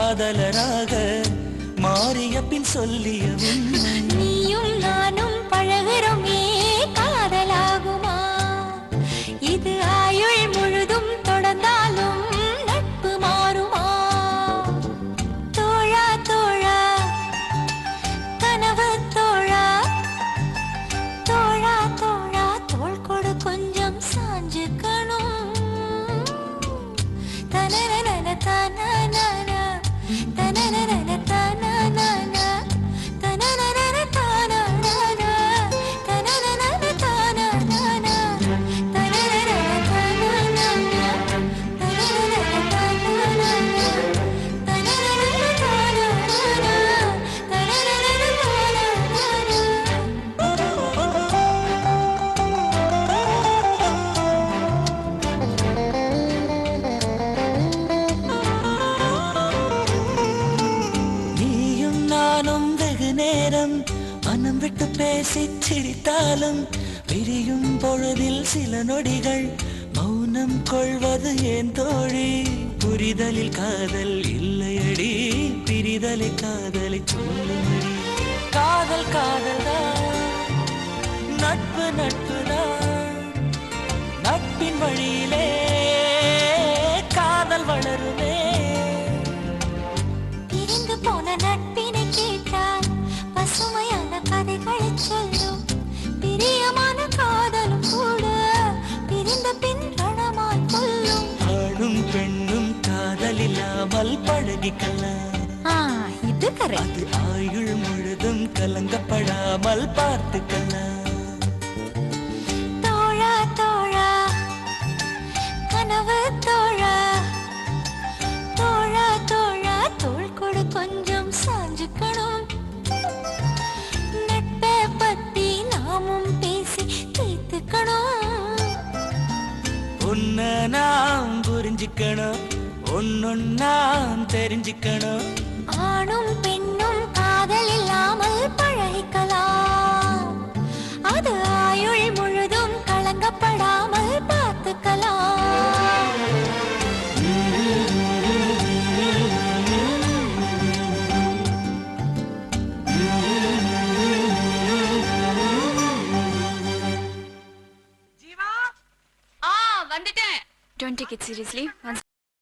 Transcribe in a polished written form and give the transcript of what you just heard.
காதலராக மாறிய பின் சொல்லிய உண்மை. நீயும் நானும் பழகுறோமே காதலாகுமா? இது ஆயுள் முழுதும் தொடர்ந்தாலும் நட்பு மாறுமா? தோழா தோழா கனவு தோழா, தோழா தோழா தோள் கொடு கொஞ்சம் சாஞ்சுக்கணும். தனனன தனனன தனனன தனனன தனனன தனனன தனனன தனனன தனனன நீயும் நானும் வெகு நேரம் மனம் விட்டு பேசி சிரித்தாலும் பிரியும் பொழுதில் சில நொடிகள் மௌனம் கொள்வது ஏன் தோழி? புரிதலில் காதல் இல்லையடி, பிரிதலை காதலை சொல்லுமடி. காதல் காதல்தான், நட்பு நட்புதான், நட்பின் வழியிலே காதல் வளருமே. பிரிந்து போன நட்பினை கேட்டால் பசுமையான கதைகளை சொல்லும். பிரியமான காதலும் கூட பிரிந்த பின் ரணமாய் கொல்லும். ஆணும் பெண்ணும் காதல் இல்லாமல் பழகிக்கலாம். இது கரெக்ட். அது ஆயுள் முழுதும் கலங்கப்படாமல் பார்த்துக்கலாம். தோழா தோழா கனவு தோழா, தோழா தோழா தோள் கொடு கொஞ்சம் சாஞ்சுக்கணும். நட்பை பத்தி நாமும் பேசி தீர்த்துக்கணும். உன்னை நாம் புரிஞ்சுக்கணும், ஒன்னொன்னாம் தெரிஞ்சுக்கணும். ஆணும் பெண்ணும் காதல் இல்லாமல் பழகிக்கலாம். அது ஆயுள் முழுதும் கலங்கப்படாமல் பார்த்துக்கலாம். வந்துட்டேன். Don't take it seriously.